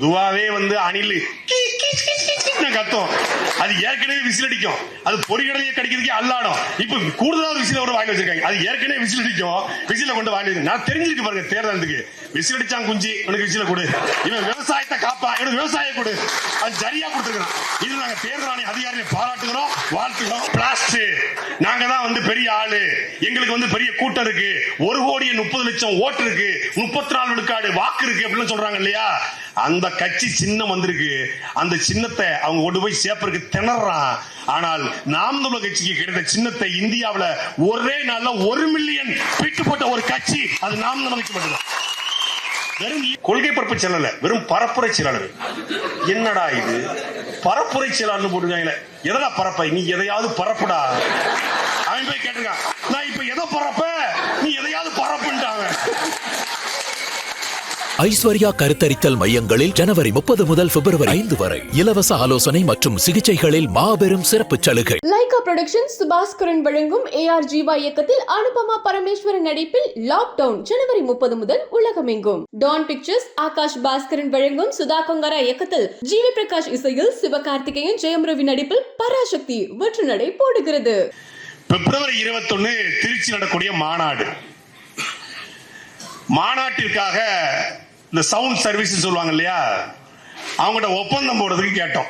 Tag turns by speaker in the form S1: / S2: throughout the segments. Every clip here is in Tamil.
S1: துவாவே அணில் கத்தும். அது ஏற்கனவே விசில் அடிக்கும். அது பொறிகடலையே கடிக்கிறதுக்கே அல்லாடும். இப்ப கூடுதலா ஒரு விசில வாங்கி வச்சிருக்காங்க. அது ஏற்கனவே விசில் அடிக்கும். விசில கொண்டு வாங்கி நான் தெரிஞ்சிருக்கு பாருங்க. தேர்தலுக்கு விசில் அடிச்சான் குஞ்சி உனக்கு விசில கொடு. இவன் விவசாயத்தை காப்பா எனக்கு விவசாயம் கொடு. அது சரியா கொடுத்துருக்கான். இது நாங்க தேர்தல் ஆணைய அதிகாரிகளை பாராட்டுகிறோம், வாழ்த்துகிறோம். பிளாஸ்ட் நாங்க தான் பெரிய ஆளு, எங்களுக்கு பெரிய கூட்டம் இருக்கு, 1,30,00,000 ஓட்டு இருக்கு, 34 விழுக்காடு வாக்கு இருக்கு அப்படின்னு சொல்றாங்க இல்லையா. அந்த கட்சி சின்னம் வந்திருக்கு. அந்த சின்னத்தை அவங்க கொண்டு போய் சேப்பருக்கு திணறான். ஆனால் நாம் தமிழர் கட்சிக்கு கிடைத்த சின்னத்தை இந்தியாவில் ஒரே நாள்ல 1 மில்லியன் பிட்டு போட்ட ஒரு கட்சி அது நாம் தமிழர் கட்சி மட்டும்தான். வெறும் கொள்கை பரப்பு செயலர், வெறும் பரப்புரை செயலாளர். என்னடா இது பரப்புரை செயலாளர் போட்டுருக்காங்களே. எதா பரப்ப நீ எதையாவது பரப்புடா. அவன் போய் கேட்டிருக்கான், நான் இப்ப எதை பரப்ப நீ எதையாவது பரப்புட்டாங்க.
S2: ஐஸ்வர்யா கருத்தரித்தல் மையங்களில் ஜனவரி 30 முதல் பிப்ரவரி 5 வரை இலவச ஆலோசனை மற்றும் சிகிச்சைகளில் மாபெரும் சிறப்பு சலுகை.
S3: லைகா புரொடக்ஷன்ஸ் சுபாஸ்கரன் வழங்கும் AR ஜீவா இயக்கத்தில் அனுபமா பரமேஸ்வரன் நடிப்பில் லாக்டவுன் ஜனவரி 30 முதல் உலகமெங்கும். டான் பிக்சர்ஸ் ஆகாஷ் பாஸ்கரன் வழங்கும் சுதா கொங்கரா இயக்கத்தில் ஜிவி பிரகாஷ் இசையில் சிவகார்த்திகேயன் ஜெயம் ரவி நடிப்பில் பராசக்தி வெற்றி நடை போடுகிறது.
S1: பிப்ரவரி 21 திருச்சி நடக்கூடிய மாநாட்டிற்காக இந்த சவுண்ட் சர்வீஸ் சொல்லுவாங்க இல்லையா, அவங்ககிட்ட ஒப்பந்தம் போடுறதுக்கு கேட்டோம்.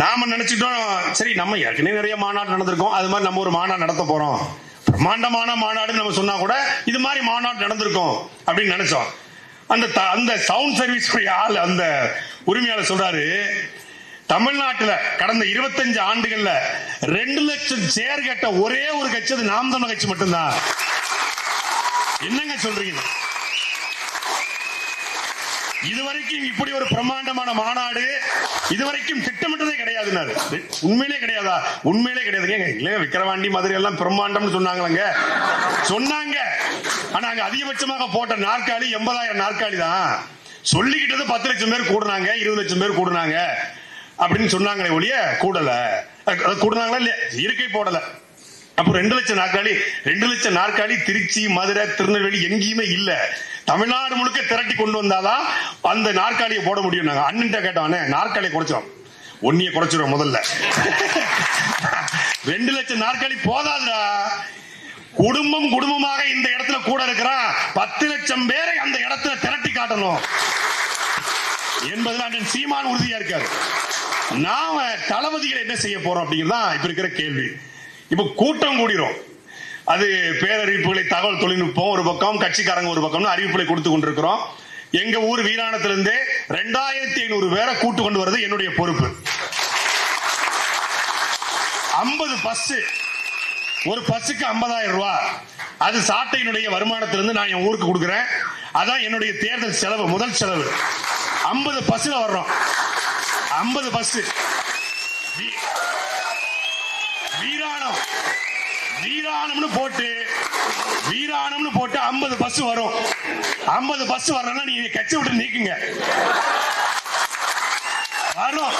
S1: நாம நினைச்சிட்டோம், சரி நம்ம ஏற்கனவே நிறைய மாநாடு நடந்திருக்கோம், அது மாதிரி நம்ம ஒரு மாநாடு நடத்த போறோம், பிரம்மாண்டமான மாநாடு நம்ம சொன்னா கூட இது மாதிரி மாநாடு நடந்திருக்கும் அப்படின்னு நினைச்சோம். அந்த சவுண்ட் சர்வீஸ் ஆள் அந்த உரிமையாளர் சொல்றாரு, தமிழ்நாட்டில் கடந்த 25 ஆண்டுகள்ல 2 லட்சம் சேர் கேட்ட ஒரே ஒரு கட்சி அது நாம் தமிழர் கட்சி மட்டும்தான். என்னங்க சொல்றீங்க? இதுவரைக்கும் இப்படி ஒரு பிரம்மாண்டமான மாநாடு இதுவரைக்கும் திட்டமிட்டதே கிடையாது. உண்மையிலே கிடையாதா? உண்மையிலே கிடையாதுங்க. இல்ல விக்கிரவாண்டி மதுரை எல்லாம் பிரம்மாண்டம் சொன்னாங்க. ஆனா அங்க அதிகபட்சமாக போட்ட நாற்காலி 80,000 நாற்காலி தான். சொல்லிக்கிட்டது 10 லட்சம் பேர் கூடுனாங்க, 20 லட்சம் பேர் கூடுனாங்க அப்படின்னு சொன்னாங்களே ஒழிய கூடுனாங்களா இல்லையா, இருக்கை போடல. அப்போ 2 லட்சம் நாற்காலி திருச்சி, மதுரை, திருநெல்வேலி எங்கேயுமே இல்ல. தமிழ்நாடு முழுக்க திரட்டி கொண்டு வந்தாதான் அந்த நாற்காலியை போட முடியும். நாங்க அண்ணன் கேட்டோம், நாற்காலியை குறைச்சிடும், ஒன்னிய குறைச்சிடும் முதல்ல. 2 லட்சம் நாற்காலி போதாதுடா. குடும்பமாக இந்த இடத்துல கூட இருக்கிறான் 10 லட்சம் பேரை அந்த இடத்துல திரட்டி காட்டணும் என்பதுல அண்ணன் சீமான் உறுதியா இருக்காரு. நாம தளபதிகளை என்ன செய்ய போறோம் அப்படிங்கிறதா இப்ப இருக்கிற கேள்வி. இப்ப கூட்டம் கூடிரும். அது பேரறிவிப்புகளை, தகவல் தொழில்நுட்பம் ஒரு பக்கம், கட்சிக்காரங்க ஒரு பக்கம் அறிவிப்புகளை கொடுத்து கொண்டிருக்கிறோம். எங்க ஊர் வீராணத்திலிருந்து 2500 பேரை கூட்டு கொண்டு வருது என்னுடைய பொறுப்பு. 50 பஸ், ஒரு பஸ்ஸுக்கு 50,000 ரூபாய். அது சாட்டையினுடைய வருமானத்திலிருந்து நான் என் ஊருக்கு கொடுக்கிறேன். அதான் என்னுடைய தேர்தல் செலவு, முதல் செலவு. 50 பஸ்ல வர்றோம். 50 பஸ் வீராணம்னு போட்டு 50 பஸ் வரும். 50 பஸ் வரணும்னா நீங்க கட்சி விட்டு நீக்குங்க. வரும்.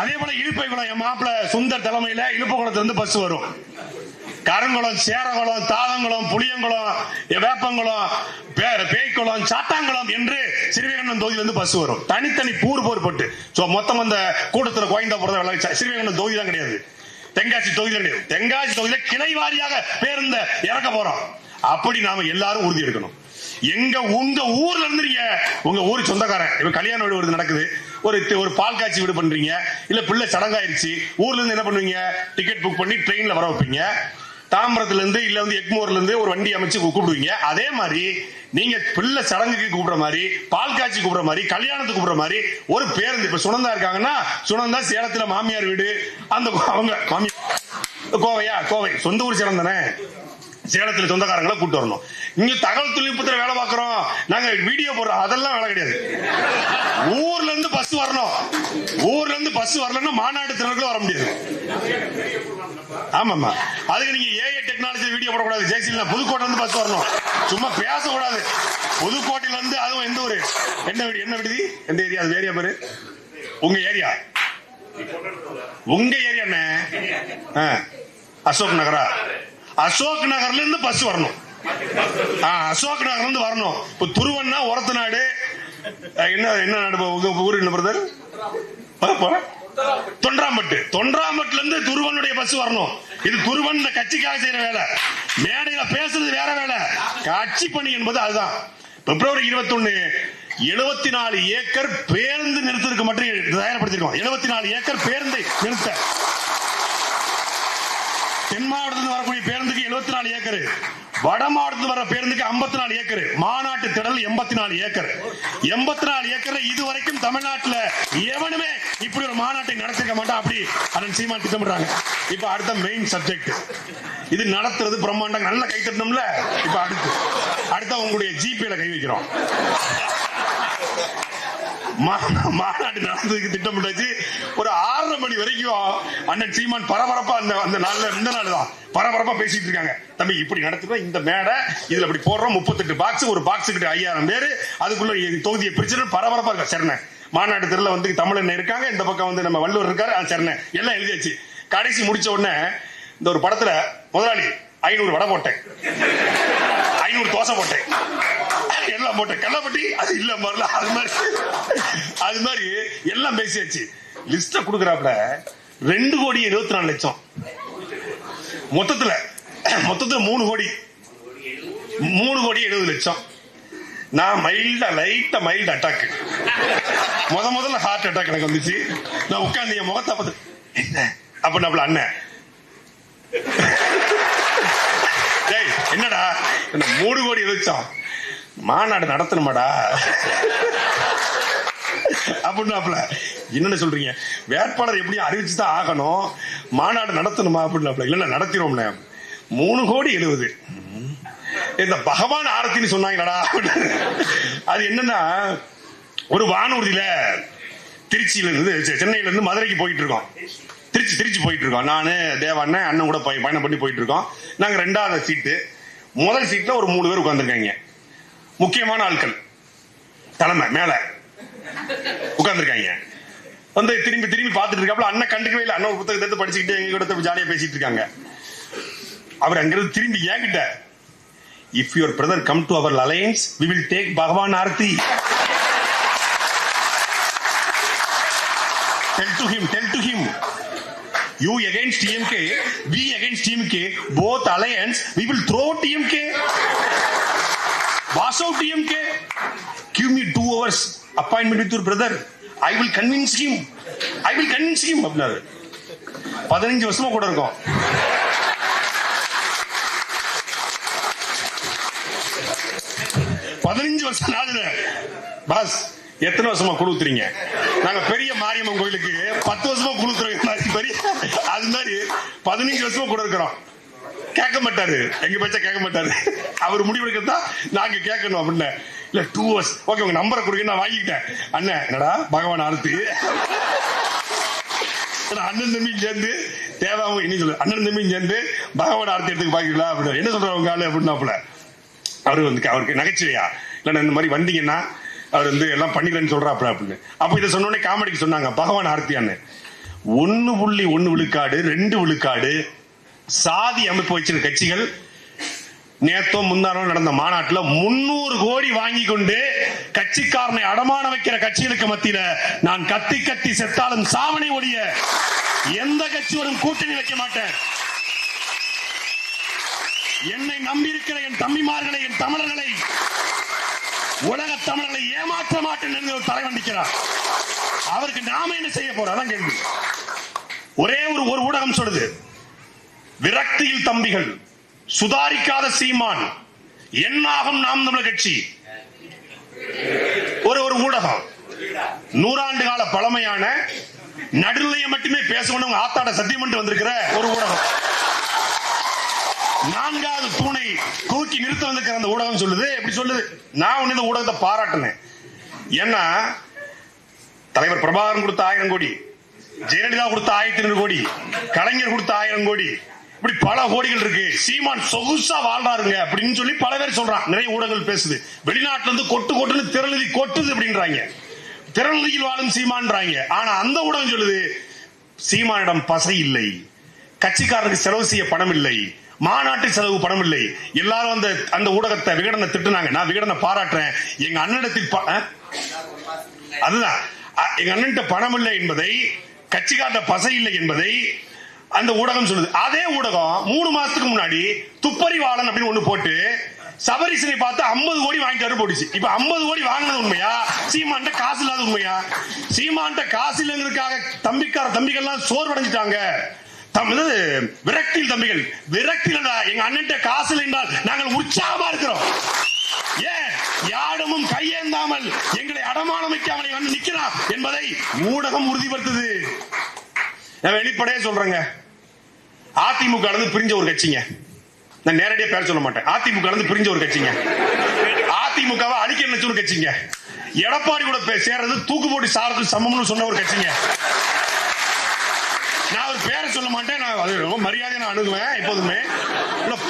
S1: அதே போல இழுப்பைக்குளம் என் மாப்பிள்ள சுந்தர் தலைமையில இழுப்பகுளத்துல இருந்து பஸ் வரும். கருங்குளம், சேரகுளம், தாதங்குளம், புளியங்குளம், வேப்பங்குளம், பேய்க்குளம், சாத்தாங்குளம் என்று சிறுவைகுண்டம் தொகுதியிலிருந்து பஸ் வரும். தனித்தனி போர் போட்டு மொத்தம் அந்த கூட்டத்தில் கோயந்தா போறத சிறுவைகுண்டம் தொகுதி தான் கிடையாது, தென்காசி தொகுதியில் கிடையாது. தென்காசி தொகுதியில கிளை வாரியாக பேருந்த இறக்க போறோம். அப்படி நாம எல்லாரும் உறுதி எடுக்கணும். உங்க ஊர்ல இருந்து நீங்க உங்க ஊர் சொந்தக்காரன் இப்ப கல்யாண வீடு நடக்குது, ஒரு பால் காட்சி வீடு பண்றீங்க, இல்ல பிள்ளை சடங்காயிருச்சு, ஊர்ல இருந்து என்ன பண்ணுவீங்க, டிக்கெட் புக் பண்ணி ட்ரெயின்ல வர வைப்பீங்க. தாம்பரத்துல இருந்து இல்ல எக்மோர்ல இருந்து ஒரு வண்டி அமைச்சு கூப்பிடுவீங்க. அதே மாதிரி நீங்க பிள்ளை சடங்குக்கு கூப்பிடுற மாதிரி, பால் காட்சி கூப்பிடுற மாதிரி, கல்யாணத்துக்கு கூப்பிடுற மாதிரி ஒரு பேருந்து. இப்ப சுனந்தா இருக்காங்கன்னா, சுனந்தா சேலத்துல மாமியார் வீடு, அந்த அவங்க மாமியார் கோவை சொந்த ஊர் சேலம் தானே, சேலத்துல சொந்தக்காரங்களை கூப்பிட்டு வரணும். இங்க தகவல் தொழில்நுட்பத்தில் வேலை பார்க்கிறோம், நாங்க வீடியோ போடுறோம், அதெல்லாம் வேலை கிடையாது. ஊர்ல இருந்து பஸ் வரணும். ஊர்ல இருந்து பஸ் வரலன்னா மாநாடு திறனுக்குள்ள வர முடியாது. ஆமாமா, அதுக்கு நீங்க ஏஐ டெக்னாலஜி வீடியோ போடக்கூடாது. ஜெயசீலா புதுக்கோட்டை இருந்து பஸ் வரணும், சும்மா பேசக்கூடாது. புதுக்கோட்டையில இருந்து அதுவும் எந்த ஒரு என்ன விடுதி, எந்த ஏரியா, அது ஏரியா பேரு, உங்க ஏரியா என்ன, அசோக் நகரா, அசோக் நகர்ல இருந்து பஸ் வரணும். அசோக் நகர்ல இருந்து வரணும். இப்ப துருவன்னா ஒரத்த நாடு, என்ன என்ன நாடு உங்க ஊர் என்ன பிரதர்? தொன்றாம்பட்டுல இருந்து துருவனுடைய பஸ் வரணும். இது துருவன் இந்த கட்சிக்காக செய்யற வேலை, மேடையில பேசுறது வேற வேலை, கட்சி பணி என்பது அதுதான். பிப்ரவரி 21 74 ஏக்கர் பேருந்து நிறுத்தத்துக்கு மட்டும் தயார்படுத்திருக்கோம். 74 ஏக்கர் பேருந்தை நிறுத்த. தென் மாவட்டத்தில் வரக்கூடிய பேருந்துக்கு 74 ஏக்கர், வட மாவட்டத்தில் வர பேருந்துக்கு 54 ஏக்கர், மாநாட்டு திடல் 84 ஏக்கர். 84 ஏக்கர் இதுவரைக்கும் தமிழ்நாட்டில் எவனுமே இப்படி ஒரு மாநாட்டை நடத்திருக்க மாட்டான். அப்படி அண்ணன் சீமான் திட்டமிடுறாங்க. இப்ப அடுத்த மெயின் சப்ஜெக்ட் இது நடத்துறது பிரம்மாண்டம். நல்ல கை தட்டணும்ல. இப்ப அடுத்த உங்களுடைய ஜிபேல கை வைக்கிறோம். மாநாடு நடந்ததுக்கு திட்டமிட்டாச்சு. ஒரு 6:30 மணி வரைக்கும் அண்ணன் சீமான் பரபரப்பா அந்த நாள்ல இந்த நாள் தான் பரபரப்பா பேசிட்டு இருக்காங்க. தம்பி இப்படி நடத்துறோம், இந்த மேடை இதுல இப்படி போடுறோம், 38 பாக்ஸ், ஒரு பாக்ஸ் கிட்ட 5000 பேரு, அதுக்குள்ள தொகுதியை பிரிச்சு பரபரப்பா இருக்கா. சரண மாநாடு தெருல வந்து தமிழன் இருக்காங்க, இந்த பக்கம் வந்து நம்ம வள்ளுவர் இருக்காரு, சரண எல்லாம் எழுதியாச்சு. கடைசி முடிச்ச உடனே இந்த ஒரு படத்துல முதலாளி 500 வடை போட்டேன், 500 தோசை போட்டேன், எல்லாம் போட்டேன், கள்ளப்பட்டி அது இல்ல மாதிரில அது மாதிரி எல்லாம் பேசியாச்சு. லிஸ்ட குடுக்கறாப்ல 2,74,00,000 மொத்தத்துல 3 கோடி 3,70,00,000. நான் லைட்டா மைல்டு அட்டாக், முதல்ல ஹார்ட் அட்டாக் எனக்கு வந்துச்சு. நான் உட்கார்ந்து என் முகத்தை பார்த்து அப்படின்னாப்ல அண்ணன், என்னடா 3,70,00,000 மாநாடு நடத்தணுமாடா அப்படின்னாப்ல. என்னன்னு சொல்றீங்க, வேட்பாளர் எப்படியும் அறிவிச்சுதான் ஆகணும், மாநாடு நடத்தணுமா அப்படின்னாப்ல. இல்ல நடத்திரோம்ல. 3,70,00,000 இந்த பகவான் ஆரத்தின்னு சொன்னாங்கடா. அது என்னன்னா, ஒரு வானூர்தியில திருச்சியில இருந்து சென்னையில இருந்து மதுரைக்கு போயிட்டு இருக்கோம். திருச்சி போயிட்டு இருக்கோம். நானு தேவாண்ணன் அண்ணன் கூட பயணம் பண்ணி போயிட்டு இருக்கோம். நாங்க 2வது சீட்டு, முதல் சீட்ல ஒரு 3 பேர் உட்கார்ந்துருக்காங்க. முக்கியமான ஆட்கள், தலைமை மேல உட்கார்ந்துருக்காங்க. வந்து திரும்பி பார்த்துட்டு இருக்காப்ல. அண்ணன் கண்டுக்கவே இல்லை. அண்ணன் ஒரு புத்தகத்தை எடுத்து படிச்சுக்கிட்டு எங்க கூட ஜாலியா பேசிட்டு இருக்காங்க. அவர் அங்கிருந்து திரும்பி ஏங்கிட்ட, if your brother come to our alliance, we will take Bhagavan Aarti. Tell to him, you against TMK, we against TMK, both alliance, we will throw TMK. Pass out TMK. Give me 2 hours appointment with your brother. I will convince him. அப்படின்னாரு. 15 வருஷமா கூட இருக்கும். பாஸ் எத்தனை வருஷமா குழுத்துறீங்க? நாங்க பெரிய மாரியம்மன் கோயிலுக்கு 10 வருஷமா குழுத்துறோம். அது மாதிரி 15 வருஷமா கூட இருக்கிறோம். கேட்க மாட்டாரு, எங்க பேச்ச கேட்க மாட்டாரு. அவர் முடிவெடுக்கிறதா நாங்க கேட்கணும் அப்படின்னு. இல்ல 2 hours ஓகே, உங்க நம்பரை கொடுங்க, நான் வாங்கிக்கிட்டேன். அண்ணன் என்னடா பகவான் ஆரத்தி, அண்ணன் தம்பியும் சேர்ந்து தேவாவும் என்ன சொல்லு, அண்ணன் தம்பியும் சேர்ந்து பகவான் ஆரத்தி எடுத்துக்கு பாக்கிக்கலாம் அப்படின்னு. என்ன சொல்றாங்க உங்க ஆளு அப்படின்னாப்புல. அவருக்கு நகைச்சுவையா இல்ல, இந்த மாதிரி வந்தீங்கன்னா அவர் வந்து எல்லாம் பண்ணிக்கிறேன்னு சொல்றாப்புல அப்படின்னு. அப்ப இதை சொன்னோடனே காமெடிக்கு சொன்னாங்க பகவான் ஆர்த்தியான்னு. 1.1 விழுக்காடு 2 விழுக்காடு சாதி அமைப்பு வச்சிருக்க கட்சிகள் நேத்தோ முந்தானோ நடந்த மாநாட்டில் 300 கோடி வாங்கி கொண்டு கட்சிக்காரனை அடமான வைக்கிற கட்சிகளுக்கு மத்தியில நான் கத்தி செத்தாலும் சாவனை ஒழிய எந்த கட்சியோடும் கூட்டணி வைக்க மாட்டேன். என்னை நம்பி இருக்கிற என் தம்பிமார்களை, என் தமிழர்களை, உலக தமிழர்களை ஏமாற்ற மாட்டேன் என்று ஒரு தலைவன் நிற்கிறார். அவருக்கு நாம என்ன செய்ய போறோம்? அதான் கேள்வி. ஒரே ஒரு ஊடகம் சொல்லுது, விரக்தியில் தம்பிகள், சுதாரிக்காத சீமான், என்னாகும் நாம் தமிழர் கட்சி. ஒரு ஊடகம் 100 ஆண்டு கால பழமையான நடுநிலையை மட்டுமே பேசணும் ஆத்தாட சத்தியம் பண்ணிட்டு வந்திருக்கிற ஒரு ஊடகம். 4வது தூணை தூக்கி நிறுத்த வந்திருக்கிற அந்த ஊடகம் சொல்லுது. எப்படி சொல்லுது? நான் இந்த ஊடகத்தை பாராட்டினேன். ஏன்னா தலைவர் பிரபாகரன் கொடுத்த 1000 கோடி, ஜெயலலிதா கொடுத்த 1200 கோடி, கலைஞர் கொடுத்த 1000 கோடி, இப்படி பல கோடிகள் இருக்கு. சீமான் சொகுசா வாழ்றாருங்க அப்படின்னு சொல்லி பல பேர் சொல்றான். நிறைய ஊடகங்கள் பேசுது. வெளிநாட்டுல இருந்து கொட்டுன்னு திரளுதி கொட்டுது அப்படின்றாங்க. திரளுதியில் வாழும் சீமான்றாங்க. ஆனா அந்த ஊடகம் சொல்லுது, சீமானிடம் பசை இல்லை, கட்சிக்காரருக்கு செலவு செய்ய பணம் இல்லை, மாநாட்டு செலவு பணம் இல்லை. எல்லாரும் அந்த ஊடகத்தை விகடனை திட்டுனாங்க. நான் விகடனை பாராட்டுறேன். எங்க அண்ணனிடத்தில் அதுதான் எங்க அண்ணன்ட்ட பணம் இல்லை என்பதை, கட்சி காட்ட பசை இல்லை என்பதை அந்த ஊடகம் சொல்லுது. அதே ஊடகம் 3 மாசத்துக்கு முன்னாடி துப்பறிவாளன் அப்படின்னு ஒண்ணு போட்டு சபரிசனை பார்த்து 50 கோடி வாங்கிட்டு போட்டுச்சு. இப்ப 50 கோடி வாங்கினது உண்மையா, சீமான்ட்ட காசு இல்லாத உண்மையா? சீமான்ட்ட காசு இல்லைங்கிறதுக்காக தம்பிகள்லாம் சோர்வடைஞ்சிட்டாங்க. விரக்தியில் தம்பிகள், விரக்தியில் எங்க அண்ணன் காசு இல்லை என்றால் நாங்கள் உற்சாகமா இருக்கிறோம். ஏன் யாடமும் கையேந்தாமல் எங்களை அடமானம் வைக்க அவனை வந்து நிக்கிறான் என்பதை ஊடகம் உறுதிப்படுத்துது. நான் வெளிப்படையே சொல்றேங்க, அதிமுக பிரிஞ்ச ஒரு கட்சிங்க. நான் நேரடியா பேர் சொல்ல மாட்டேன். அதிமுக பிரிஞ்ச ஒரு கட்சிங்க. அதிமுகவை அழிக்க நினைச்ச ஒரு கட்சிங்க. எடப்பாடி கூட சேர்றது தூக்கு போட்டு சாரது சமம்னு சொன்ன ஒரு கட்சிங்க. நான் ஒரு பேரை சொல்ல மாட்டேன். நான் அது ரொம்ப மரியாதையை நான் அணுகுவேன் எப்போதுமே.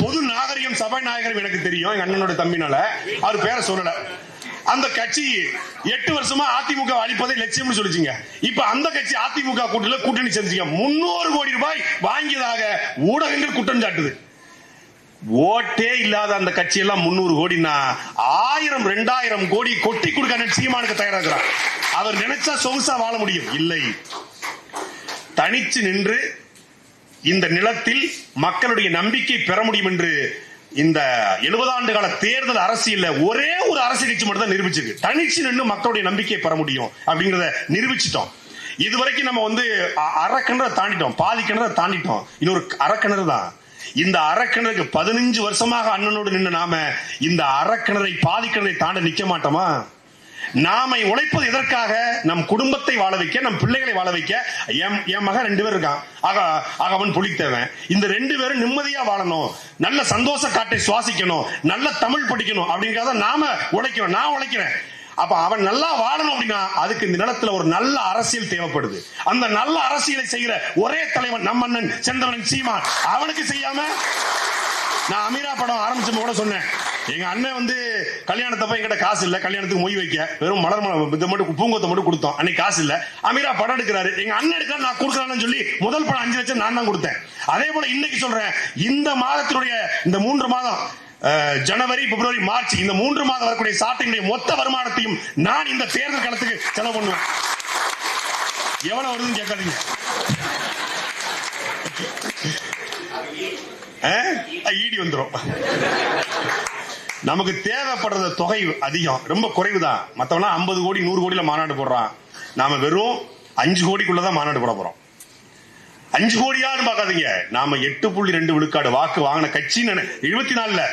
S1: பொது நாகரிகம், சபை நாயகரும் எனக்கு தெரியும். எங்க அண்ணனோட தம்பினால அவர் பேரை சொல்லல. அந்த கட்சி 8 வருஷமா அதிமுக அழிப்பதை லட்சியம் சொல்லிச்சுங்க. இப்ப அந்த கட்சி அதிமுக கூட்டணி செஞ்சுங்க 300 கோடி ரூபாய் வாங்கியதாக ஊடகங்கள் குற்றம் சாட்டுது. ஓட்டே இல்லாத அந்த கட்சி எல்லாம் 300 கோடினா 1000 2000 கோடி கொட்டி கொடுக்க சீமானுக்கு தயாராகிறார். அவர் நினைச்சா சொகுசா வாழ முடியும். இல்லை, தனிச்சு நின்று இந்த நிலத்தில் மக்களுடைய நம்பிக்கை பெற முடியும் என்று இந்த 70 ஆண்டு கால தேர்தல் அரசியல்ல ஒரே ஒரு அரசியல் கட்சி மட்டும் தான் நிரூபிச்சிருக்கு. தனிச்சு நின்று மக்களுடைய நம்பிக்கையை பெற முடியும் அப்படிங்கறத நிரூபிச்சிட்டோம். இதுவரைக்கும் நம்ம அரைக்கிணறை தாண்டிட்டோம், பாதி கிணறை தாண்டிட்டோம். இன்னொரு அரைக்கிணறு தான். இந்த அரைக்கிணறுக்கு 15 வருஷமாக அண்ணனோடு நின்று நாம இந்த அரைக்கிணறை பாதி கிணறை தாண்ட நிக்க மாட்டோமா? நாம உழைப்பது எதற்காக? நம் குடும்பத்தை வாழ வைக்க, நம் பிள்ளைகளை வாழ வைக்க. என் மகன் 2 பேர் இருக்கான், அவன் புலித்தேவன். இந்த 2 பேரும் நிம்மதியா வாழணும், நல்ல சந்தோஷ காற்றை சுவாசிக்கணும், நல்ல தமிழ் படிக்கணும் அப்படிங்கறத நாம உழைக்கிறோம். நான் உழைக்கிறேன். அப்ப அவன் நல்லா வாழணும் அப்படின்னா அதுக்கு இந்த நிலத்துல ஒரு நல்ல அரசியல் தேவைப்படுது. அந்த நல்ல அரசியலை செய்கிற ஒரே தலைவன் நம் அண்ணன் செந்தமிழன் சீமான். அவனுக்கு செய்யாம நான் அமீரா படம் ஆரம்பிச்ச கூட சொன்னேன், எங்க அண்ணன் கல்யாணத்தப்ப எங்கிட்ட காசு இல்ல, கல்யாணத்துக்கு மொய் வைக்க வெறும் மலர் மட்டும் பூங்கொத்தை மட்டும் கொடுத்தோம். அன்னைக்கு காசு இல்ல. அமீரா படம் எடுக்கிறாரு, எங்க அண்ணன் எடுக்கிறாரு, நான் கொடுக்கறான்னு சொல்லி முதல் படம் 5 லட்சம் நான் தான் கொடுத்தேன். அதே போல இன்னைக்கு சொல்றேன், இந்த மாதத்தினுடைய இந்த 3 மாதம் ஜனவரி, பிப்ரவரி, மார்ச் இந்த 3 மாதம் வரக்கூடிய சாட்டினுடைய மொத்த வருமானத்தையும் நான் இந்த தேர்தல் காலத்துக்கு செலவு பண்ணுவேன். எவ்வளவு வருதுன்னு கேட்காதீங்க. ஈடி வந்துரும். நமக்கு தேவைப்படுற தொகை அதிகம், ரொம்ப குறைவுதான். மத்தவனா 50 கோடி 100 கோடியில மாநாடு போடுறான். நாம வெறும் 5 கோடிக்குள்ளதான் மாநாடு போட போறோம். 5 கோடியான்னு பாக்காதீங்க. நாம 8.2 விழுக்காடு வாக்கு வாங்கின கட்சி 24ல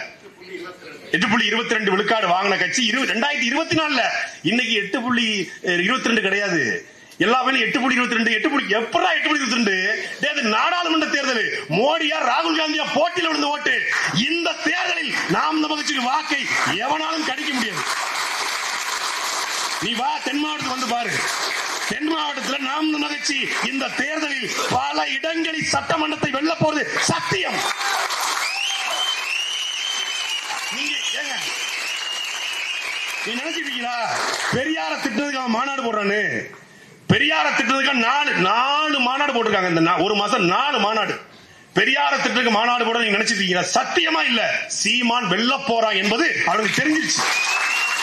S1: 8.22 விழுக்காடு வாங்கின கட்சி 2024ல இன்னைக்கு 8.22 கிடையாது. எல்லாமே 8.22 எப்படா 8.22 நாடாளுமன்ற தேர்தல் மோடியா ராகுல் காந்தியா போட்டியில் விழுந்த ஓட்டு. இந்த தேர்தலில் நாம் நமக்கு வாக்கை எவனாலும் கடிக்க முடியாது. நீ வா தென் மாவட்டத்துக்கு பாரு. தென் மாவட்டத்தில் நாம் மகிழ்ச்சி இந்த தேர்தலில் பல இடங்களில் சட்டமன்றத்தை வெல்ல போறது சத்தியம். நீ நினைச்சிருக்கீங்களா பெரியார திட்டத்துக்கு அவன் மாநாடு போடுறான்னு? பெரியார திட்டத்துக்கு 4 மாநாடு போட்டிருக்காங்க. இந்த ஒரு மாசம் 4 மாநாடு. பெரியார திட்டத்துக்கு மாநாடு போட நீங்க நினைச்சிருக்கீங்களா? சத்தியமா இல்ல. சீமான் வெல்ல போறான் என்பது அவனுக்கு தெரிஞ்சிருச்சு.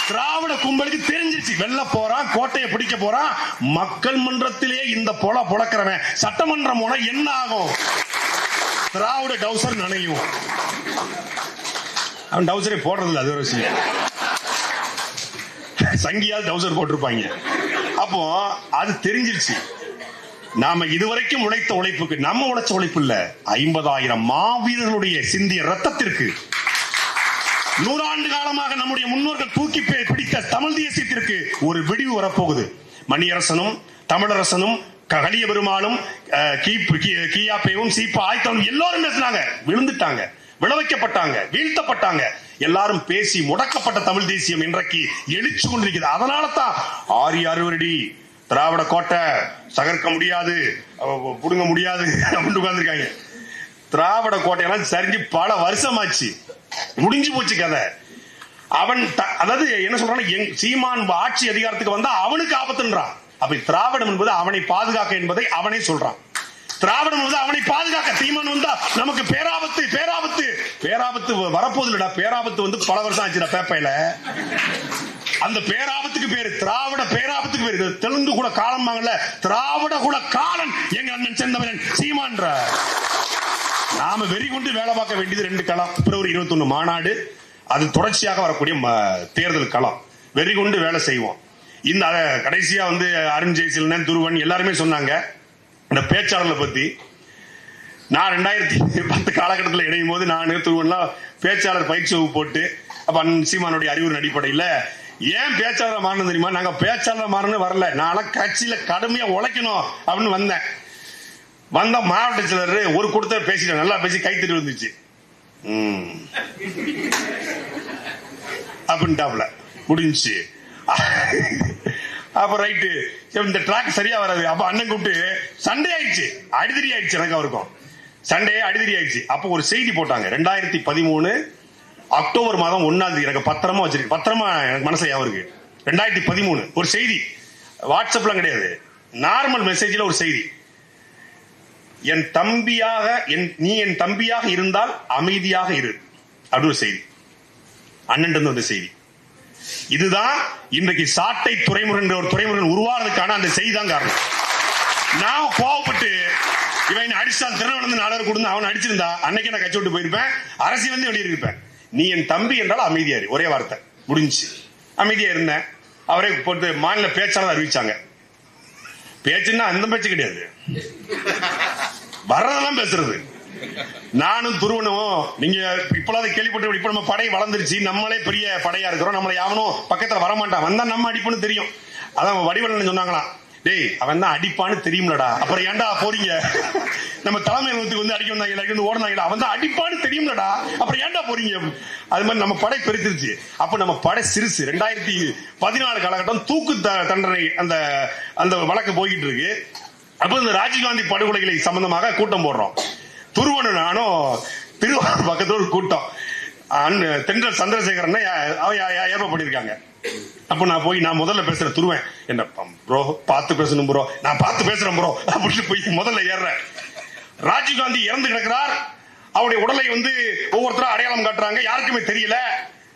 S1: திராவிட கும்பலுக்கு தெரிஞ்சிருச்சு. வெல்ல போறான், கோட்டையை பிடிக்க போறான். மக்கள் மன்றத்திலே இந்த பொழக்கிறவன் சட்டமன்றம் போன என்ன ஆகும்? திராவிட டவுசர் நனையும். அவன் டவுசரை போடுறதில்ல, அது ஒரு விஷயம். சங்கியால் டவுசர் போட்டிருப்பாங்க. அப்போ அது தெரிஞ்சிருச்சு. நாம இதுவரைக்கும் உழைத்த உழைப்புக்கு, நம்ம உழைச்ச உழைப்பு இல்ல, 50,000 மாவீரர்களுடைய சிந்திய ரத்தத்திற்கு, 100 ஆண்டு காலமாக நம்முடைய முன்னோர்கள் தூக்கி பிடித்த தமிழ் தேசியத்திற்கு ஒரு விடிவு வரப்போகுது. மணியரசனும் தமிழரசனும் கலிய பெருமாளும் கியாப்பேவும் சீப்பா ஆய்த்தவனும் எல்லாரும் பேசினாங்க, விழுந்துட்டாங்க, விளைவிக்கப்பட்டாங்க, வீழ்த்தப்பட்டாங்க. எல்லாரும் பேசி முடக்கப்பட்ட தமிழ் தேசியம் இன்றைக்கு எழுச்சி கொண்டிருக்கிறது. அதனால தான் 6 திராவிட கோட்டை தகர்க்க முடியாது, புடுங்க முடியாது அப்படின்னு உட்கார்ந்துருக்காங்க. திராவிட கோட்டையெல்லாம் சரிஞ்சு பல வருஷமாச்சு, முடிஞ்சு போச்சு கதை. அவன் அதாவது என்ன சொல்றான், சீமான் ஆட்சி அதிகாரத்துக்கு வந்தா அவனுக்கு ஆபத்துன்றான். அப்ப திராவிடம் என்பது அவனை பாதுகாக்க என்பதை அவனே சொல்றான். திராவிடம் வந்து அவனை பாதுகாக்க, தீமான் வந்தா நமக்கு பேராபத்து பேராபத்து பேராபத்து வரப்போகுதுடா. பேராபத்து வந்து பல வருஷம் ஆச்சுடா பேப்பையில. அந்த பேராபத்துக்கு பேரு திராவிட பேராபத்துக்கு பேரு. தெலுங்கு கூட காலம் வாங்கல, திராவிட கூட காலன் எங்க அண்ணன் செந்தமிழன் சீமான்ற. நாம வெறி கொண்டு வேலை பார்க்க வேண்டியது 2 களம். பிப்ரவரி 21 மாநாடு, அது தொடர்ச்சியாக வரக்கூடிய தேர்தல் களம். வெறி கொண்டு வேலை செய்வோம். இந்த கடைசியா வந்து அருண் ஜெயசீலன், துருவன் எல்லாருமே சொன்னாங்க இந்த பேச்சாளர்களை பத்தி. நான் 2010 காலகட்டத்தில் இணையும் போது நான் துருவன்லாம் பேச்சாளர் பயிற்சி வகுப்பு போட்டு, அப்ப அண்ணன் சீமானுடைய அறிவுரின் அடிப்படையில் ஏன் பேச்சாளர் மாறணும் தெரியுமா? நாங்க பேச்சாளர் மாறணும் வரல, நான் கட்சியில கடுமையா உழைக்கணும் அப்படின்னு வந்தேன். வந்த மாவட்ட செயலர் ஒரு கூட்டத்தை பேசிட்டேன், நல்லா பேசி கைத்தறி வந்துச்சு அப்படின்ட்டாப்ல முடிஞ்சு. அப்ப ரைட்டு, இந்த ட்ராக் சரியா வராது. அப்ப அண்ணன் கூப்பிட்டு சண்டே ஆயிடுச்சு, அடிதடி ஆயிடுச்சு, எனக்கு அவருக்கும் சண்டே அடிதடி ஆயிடுச்சு. அப்போ ஒரு செய்தி போட்டாங்க 2013 அக்டோபர் மாதம் 1ஆம் தேதி. எனக்கு பத்திரமா வச்சிருக்கு, பத்திரமா எனக்கு மனசுல இருக்கு. 2013 ஒரு செய்தி, வாட்ஸ்அப்லாம் கிடையாது, நார்மல் மெசேஜ்ல ஒரு செய்தி. என் தம்பியாக நீ என் தம்பியாக இருந்தால் அமைதியாக இரு அப்படி ஒரு செய்தி, அண்ணன் வந்த செய்தி. இதுதான் இன்றைக்கு சாட்டை துறைமுருகன் என்ற ஒரு துறைமுருகன் உருவானதுக்கான அந்த செய்தி தான் காரணம். நான் கோவப்பட்டு இவன் அடிச்சான், திருநெல்வேலி 4 கொடுத்து அவன் அடிச்சிருந்தா அன்னைக்கு நான் கட்சி விட்டு போயிருப்பேன், அரசியல் வந்து வெளியிருப்பேன். நீ என் தம்பி என்றால் அமைதியா இரு, ஒரே வார்த்தை முடிஞ்சு. அமைதியா இருந்தேன். அவரே போட்டு மாநில பேச்சாளர் அறிவிச்சாங்க. பேச்சுன்னா அந்த பேச்சு கிடையாது, வர்றதெல்லாம் பேசுறது. நானும் துருவனும் நீங்க இப்பளாவது கேள்விப்பட்டு, இப்ப நம்ம படை வளர்ந்துருச்சு, நம்மளே பெரிய படையா இருக்கிறோம், நம்மளை யாவனும் பக்கத்துல வரமாட்டான், வந்தா நம்ம அடிப்புன்னு தெரியும். அதான் வடிவலன் சொன்னாங்களாம், டேய் அவன் தான் அடிப்பான்னு தெரியும்லடா, அப்புறம் ஏன்டா போறீங்க? நம்ம தலைமை வந்து அடிக்க வந்தாங்க, ஓடுனாங்கடா, அவன் தான் அடிப்பான்னு தெரியும்லடா, அப்புறம் ஏன்டா போறீங்க? அது மாதிரி நம்ம படை பெருத்துருச்சு. அப்ப நம்ம படை சிறுசு. 2014 காலகட்டம் தூக்கு தண்டனை அந்த அந்த வழக்கு போய்கிட்டு இருக்கு. அப்ப இந்த ராஜீவ்காந்தி படுகொலைகளை சம்பந்தமாக கூட்டம் போடுறோம். துருவனு நானும் திருவாரூர் பக்கத்துல ஒரு கூட்டம், தென்றல் சந்திரசேகரன் ஏற்பாடு பண்ணிருக்காங்க. அப்ப நான் போய் நான் முதல்ல பேசுறேன். துருவன் என்ன ப்ரோ பார்த்து பேசணும் ப்ரோ, நான் பார்த்து பேசுறேன் ப்ரோ அப்படின்னு போய் முதல்ல ஏறுறேன். ராஜீவ்காந்தி இறந்து கிடக்கிறார். அவருடைய உடலை வந்து ஒவ்வொருத்தரும் அடையாளம் காட்டுறாங்க, யாருக்குமே தெரியல.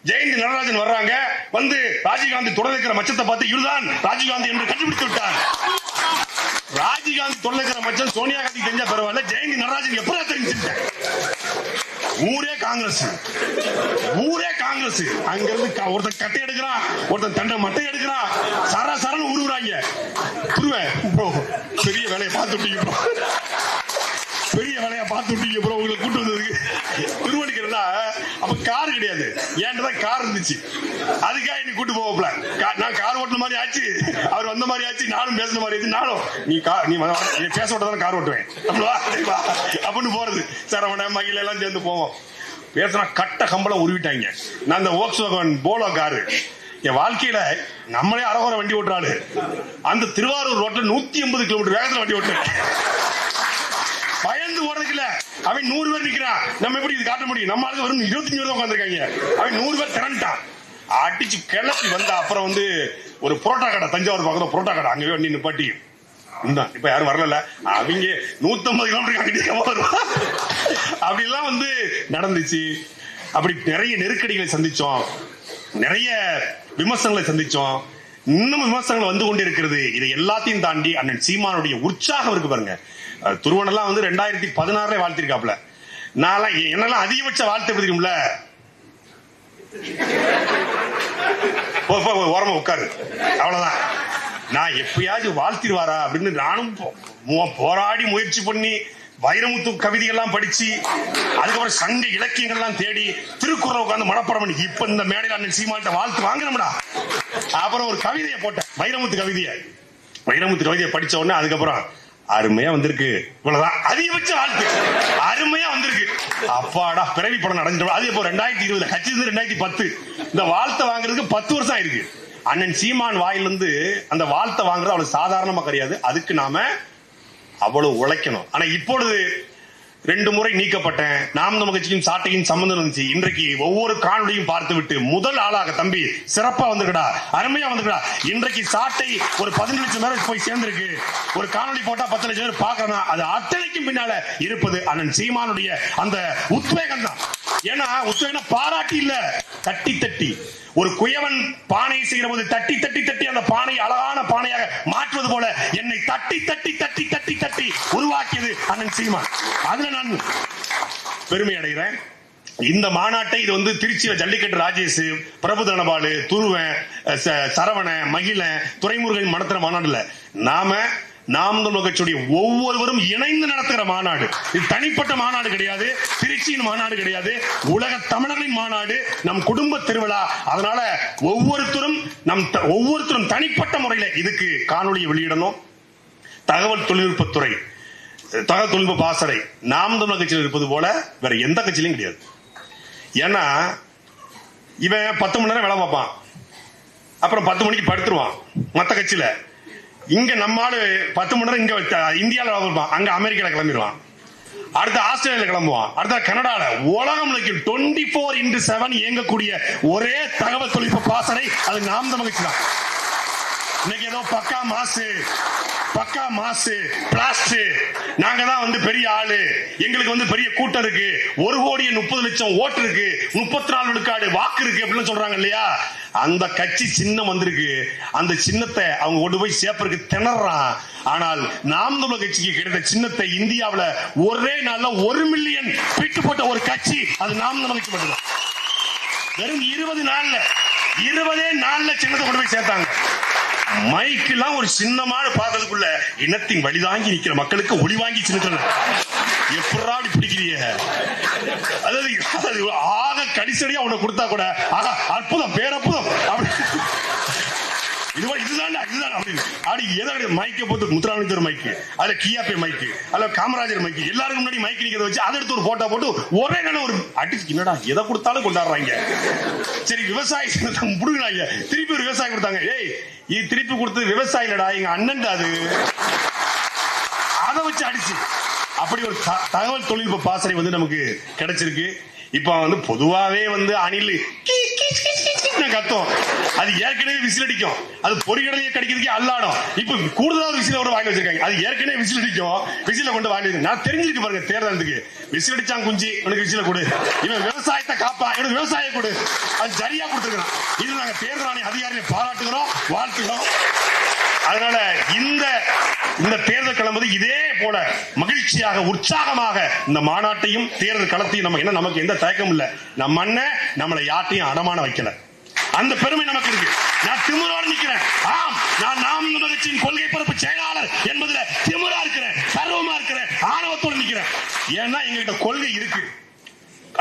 S1: ஜெயந்தி நடராஜன் வர்றாங்க, வந்து ராஜீவ்காந்தி தொடர் இருக்கிற மச்சத்தை பார்த்து இதுதான் ராஜீவ்காந்தி என்று கண்டுபிடித்து விட்டார். ராஜீவ்காந்தி தொடர் இருக்கிற மச்சம் சோனியா காந்தி தெரிஞ்சா பரவாயில்ல, ஜெயந்தி நடராஜன் எப்படா தெரிஞ்சுட்டேன்? ஊரே காங்கிரஸ், ஊரே காங்கிரஸ். அங்க இருந்து ஒருத்தன் கட்டை எடுக்கிறான், ஒருத்தன் தண்டை மட்டை எடுக்கிறான், சரசரன்னு உருவுறாங்க. புரிவேன் ப்ரோ, பெரிய வேலையை பார்த்து விட்டீங்க ப்ரோ, பெரிய வேலையா பார்த்து விட்டீங்க ப்ரோ, உங்களை கூட்டு வந்ததுக்கு. திருவடிக்கிறதா அப்ப கார் கிடையாது, ஏன்டதான் கார் இருந்துச்சு, அதுக்காக நீ கூட்டு போவல. நான் கார் ஓட்டுன மாதிரி ஆச்சு, அவர் வந்த மாதிரி ஆச்சு, நானும் பேசுன மாதிரி ஆச்சு. நானும் நீ பேச விட்டதான கார் ஓட்டுவேன் அப்படின்னு போறது. சரவண மகிழ எல்லாம் சேர்ந்து போவோம். பேசினா கட்ட கம்பளம் உருவிட்டாங்க. நான் அந்த வோக்ஸ்வாகன் போலோ காரு என் வாழ்க்கையில நம்மளே அரகுற வண்டி ஓட்டுறாரு. அந்த திருவாரூர் ரோட்ல 180 கிலோமீட்டர் வேகத்துல வண்டி ஓட்டுறேன். பயந்து ஓடுறதுக்கு இல்ல, அவன் 100 பேர் நிக்கிறான், நம்ம எப்படி இது காட்ட முடியும்? நம்ம ஆளுக்கு வரும் 25 பேர் உட்காந்துருக்காங்க, அவன் 100 பேர் திரண்டான். அடிச்சு கிளப்பி வந்த அப்புறம் வந்து ஒரு புரோட்டா கடை, தஞ்சாவூர் பக்கத்துல புரோட்டா கடை, அங்கே வண்டி நிப்பாட்டி இப்ப யாரும் வரல, அவங்க 150 கிலோமீட்டர் வருவா. அப்படிலாம் வந்து நடந்துச்சு. அப்படி நிறைய நெருக்கடிகளை சந்திச்சோம், நிறைய விமர்சனங்களை சந்திச்சோம், இன்னும் விமர்சனங்கள் வந்து கொண்டு இருக்கிறது. இதை எல்லாத்தையும் தாண்டி அண்ணன் சீமானுடைய உற்சாகம் இருக்கு பாருங்க. துருவனெல்லாம் வந்து 2016 வாழ்த்திருக்காப்ல. நான் என்னெல்லாம் அதிகபட்ச வாழ்த்து தெரியும்ல, ஓரமா உட்காரு அவ்வளவுதான். நான் எப்பயாச்சும் வாழ்த்திடுவாரா அப்படின்னு நானும் போராடி முயற்சி பண்ணி வைரமுத்து கவிதைகள்லாம் படிச்சு, அதுக்கப்புறம் சங்க இலக்கியங்கள்லாம் தேடி திருக்குறள் உட்கார்ந்து மனப்பாடம் பண்ணி, இப்ப இந்த மேடையில் அண்ணன் சீமான்ட்ட வாழ்த்து வாங்கணும்டா. அப்புறம் ஒரு கவிதையை போட்டேன், வைரமுத்து கவிதையை படிச்ச உடனே அதுக்கப்புறம் அருமையா வந்திருக்கு, இவ்வளவுதான் அதிகபட்ச வாழ்த்து, அருமையா வந்திருக்கு. அப்பாடா பிறவி படம் நடந்துட்டு. அது இப்போ 2020 கட்சி 2010 இந்த வாழ்த்தை வாங்குறதுக்கு 10 வருஷம் ஆயிருக்கு. அண்ணன் சீமான் வாயிலிருந்து அந்த வாழ்த்தை வாங்குறது அவ்வளவு சாதாரணமா கிடையாது. அதுக்கு நாம அவ்வளவு உழைக்கணும். ஆனா இப்பொழுது 2 முறை நீக்கப்பட்டேன். நாம் தமிழர் கட்சியும் சாட்டையும் சம்பந்தம் இருந்துச்சு. இன்றைக்கு ஒவ்வொரு காணொலியும் பார்த்து விட்டு முதல் ஆளாக தம்பி சிறப்பா வந்துக்கடா, அருமையா வந்துக்கடா. இன்றைக்கு சாட்டை ஒரு 15 லட்சம் பேர் போய் சேர்ந்திருக்கு. ஒரு காணொலி போட்டா 10 லட்சம் பேர் பார்க்கணும். அது அத்தனைக்கும் பின்னால இருப்பது அண்ணன் சீமானுடைய அந்த உத்வேகம் தான். ஏன்னா உத்வேகம் பாராட்டி இல்ல, தட்டி தட்டி. ஒரு குயவன் பானை செய்கிற போது தட்டி தட்டி தட்டி அந்த பானை அழகான பானையாக மாற்றுவது போல என்னை தட்டி தட்டி தட்டி தட்டி தட்டி உருவாக்கியது அண்ணன் சீமான். அதுல நான் பெருமை அடைகிறேன். இந்த மாநாட்டை இது திருச்சியில ஜல்லிக்கட்டு ராஜேஷ், பிரபு தனபாலு, துருவன், சரவண, மகிழன், துரைமுருகன் நடத்துற மாநாடு இல்ல. நாம் தமிழர் கட்சியுடைய ஒவ்வொருவரும் இணைந்து நடத்துகிற மாநாடு. இது தனிப்பட்ட மாநாடு கிடையாது, திருச்சியின் மாநாடு கிடையாது, உலக தமிழர்களின் மாநாடு, நம் குடும்ப திருவிழா. அதனால ஒவ்வொருத்தரும் தனிப்பட்ட முறையில் இதுக்கு காணொலியை வெளியிடணும். தகவல் தொழில்நுட்பத்துறை, தகவல் தொழில்நுட்ப பாசறை நாம் தமிழர் கட்சியில் இருப்பது போல வேற எந்த கட்சியிலும் கிடையாது. ஏன்னா இவன் 10 மணி நேரம் வேலை பார்ப்பான், அப்புறம் 10 மணிக்கு படுத்துருவான். மற்ற கட்சியில இங்க நம்மால 10 மணி நேரம் இங்க இந்தியாவில் இருப்பான், அங்க அமெரிக்கால கிளம்பிடுவான், அடுத்த ஆஸ்திரேலியால கிளம்புவான், அடுத்த கனடால. உலகம் 24x7 இயங்கக்கூடிய ஒரே தகவல் தொழில்நுட்ப பாசறை அது நாம் தமிழர் கட்சி தான். இன்னைக்கு ஏதோ பக்கா மாசு பிளாஸ்ட், நாங்க தான் பெரிய ஆளு, எங்களுக்கு பெரிய கூட்டம் இருக்கு, 1,30,00,000 ஓட்டு இருக்கு, 34 விழுக்காடு வாக்கு இருக்கு அப்படின்னு சொல்றாங்க இல்லையா. அந்த கட்சி சின்னம் வந்திருக்கு, அந்த சின்னத்தை அவங்க கொண்டு போய் சேர்ப்பதற்கு திணறான். ஆனால் நாம் தமிழர் கட்சிக்கு கிடைத்த சின்னத்தை இந்தியாவில் ஒரே நாள்ல 1 மில்லியன் பிட்டு போட்ட ஒரு கட்சி அது நாம் தமிழர் கட்சி மட்டும்தான். வெறும் 20 நாள்ல சின்னத்தை கொண்டு போய் சேர்த்தாங்க. மைக்கெல்லாம் ஒரு சின்னமான பாக்கிறதுக்குள்ள இனத்தின் வழிதாங்கி நிக்கிற மக்களுக்கு ஒளி வாங்கி சின்ன எப்படா அப்படி பிடிக்கிறீங்க? அதாவது ஆக கடிசடியா உனக்கு கொடுத்தா கூட ஆகா அற்புதம் பேரற்புதம் இதுதான் அப்படின்னு மைக்கை போட்டு முத்துராமலிங்கர் மைக்கு, அதுல கியாபே மைக்கு, அதுல காமராஜர் மைக்கு, எல்லாருக்கும் முன்னாடி மைக் நிக்கிறத வச்சு அதை எடுத்து ஒரு போட்டோ போட்டு ஒரே நாள் ஒரு அடிச்சு என்னடா எதை கொடுத்தாலும் கொண்டாடுறாங்க. சரி விவசாய புடுங்கினாங்க, திருப்பி ஒரு விவசாயம் கொடுத்தாங்க. ஏய் இது திருப்பி கொடுத்தது விவசாயிலடா, எங்க அண்ணன் அது, அதை வச்சு அடிச்சு. அப்படி ஒரு தகவல் தொழில்நுட்ப பாசறை நமக்கு கிடைச்சிருக்கு. இப்ப பொதுவாவே அணில் கத்தும், அது ஏற்கனவே விசில் அடிக்கும், அது பொறிகடலையே கடிக்கிறதுக்கே அல்லாடும். இப்ப கூடுதலா ஒரு விசில வாங்கி வச்சிருக்காங்க, அது ஏற்கனவே விசில் அடிக்கும், விசில கொண்டு வாங்கி. நான் தெரிஞ்சிருக்கு பாருங்க, தேர்தலுக்கு விசில் அடிச்சான் குஞ்சி உனக்கு விசில கொடு, இவன் விவசாயத்தை காப்பா எனக்கு விவசாய கொடு, அது சரியா கொடுத்துருக்கான். இது நாங்க தேர்தல் ஆணைய அதிகாரிகளை பாராட்டுகிறோம், வாழ்த்துகிறோம். அதனால இந்த தேர்தல் கிளம்புது இதே போல மகிழ்ச்சியாக உற்சாகமாக இந்த மாநாட்டையும் தேர்தல் களத்தையும் நமக்கு எந்த தயக்கம் இல்ல. நம்ம அண்ணன் நம்மளை யார்ட்டையும் அடமான வைக்கல, அந்த பெருமை நமக்கு இருக்கு. நான் திமிரோடு நிக்கிறேன். ஆம், நான் நாம் தமிழர் கட்சியின் கொள்கை பரப்பு செயலாளர் என்பதுல திமிரா இருக்கிறேன், கர்வமா இருக்கிறேன், ஆணவத்தோடு நிக்கிறேன். ஏன்னா எங்ககிட்ட கொள்கை இருக்கு,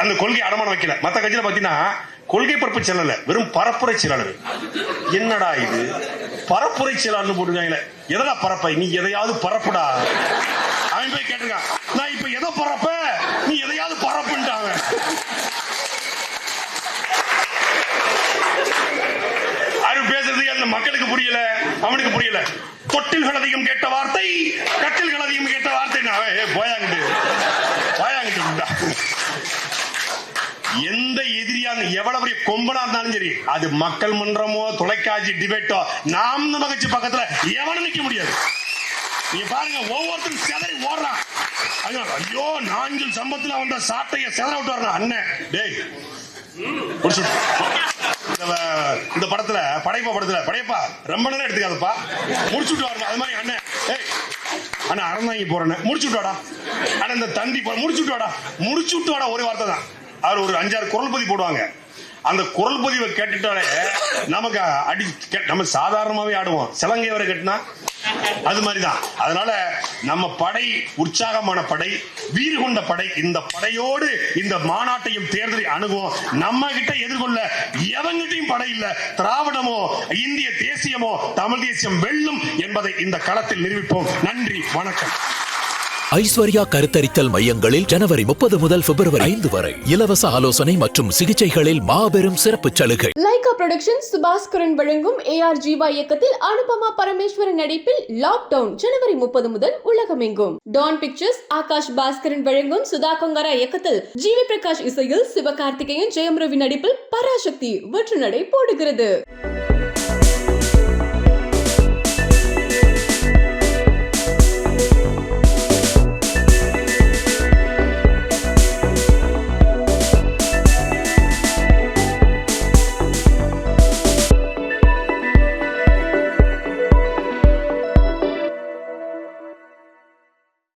S1: அந்த கொள்கை அடமான வைக்கல. மத்த கட்சியில பாத்தீங்கன்னா கொள்கை பரப்பு செயலாளர் வெறும் பரப்புரை செயலாளர். என்னடா இது பரப்புரை செயலாளர் போட்டுருக்காங்களே, எதடா பரப்ப, நீ எதையாவது பரப்புடா. அவன் போய் கேட்டிருக்கான், நான் இப்ப எதை பரப்ப, நீ எதையாவது பரப்புட்டாங்க. பேசுறது அந்த மக்களுக்கு புரியல, அவனுக்கு புரியல. தொட்டில்கள் அதிகம் கேட்ட வார்த்தை, கட்டில்கள் அதிகம் கேட்ட வார்த்தை. போயாங்கிட்டு எந்த எதிரியா எவ்வளவு பெரிய கொம்பனா இருந்தாலும் சரி, அது மக்கள் மன்றமோ தொலைக்காட்சி டிபேட்டோ நாம் தமிழர் கட்சி பக்கத்துல எவனும் நிக்க முடியாது. நீங்க பாருங்க, ஒவ்வொருத்தரும் செதறி ஓடுறான். ஐயோ நாஞ்சில் சம்பத்துல வந்த சாட்டைய செதற விட்டு வர்றான். அண்ணன் டேய் இந்த படத்துல படையப்பா ரொம்ப நேரம் எடுத்துக்காதப்பா, முடிச்சுட்டு வரணும். அது மாதிரி அண்ணன் அண்ணா அறந்தாங்கி போறேன்னு முடிச்சுட்டு வாடா, ஆனா இந்த தந்தி முடிச்சுட்டு வாடா, ஒரே வார்த்தை தான். அவர் ஒரு 5-6 குரல் பதிவு போடுவாங்க. அந்த குரல் பதிவை கேட்டுட்டாலே நமக்கு நம்ம சாதாரணமாவே ஆடுவோம். சிலங்கை வரை கட்டினா அது மாதிரிதான். அதனால நம்ம படை உற்சாகமான படை, வீறு கொண்ட படை. இந்த படையோடு இந்த மாநாட்டையும் தேர்தலை அணுகுவோம். நம்ம கிட்ட எதிர்கொள்ள எவங்கிட்டையும் படை இல்ல. திராவிடமோ இந்திய தேசியமோ தமிழ் தேசியம் வெல்லும் என்பதை இந்த களத்தில் நிரூபிப்போம். நன்றி, வணக்கம்.
S2: ஐஸ்வர்யா கருத்தரித்தல் மையங்களில் ஜனவரி 30 முதல் பிப்ரவரி 5 வரை இலவச ஆலோசனை மற்றும் சிகிச்சைகளில் மாபெரும் சிறப்பு சலுகை.
S3: லைகா புரொடக்ஷன் சுபாஸ்கரன் வழங்கும் AR ஜீவா இயக்கத்தில் அனுபமா பரமேஸ்வரன் நடிப்பில் லாக்டவுன் ஜனவரி 30 முதல் உலகமெங்கும். டான் பிக்சர்ஸ் ஆகாஷ் பாஸ்கரன் வழங்கும் சுதா கொங்கரா இயக்கத்தில் ஜிவி பிரகாஷ் இசையில் சிவகார்த்திகேயன் ஜெயம் ரவி நடிப்பில் பராசக்தி வெற்றி நடை போடுகிறது.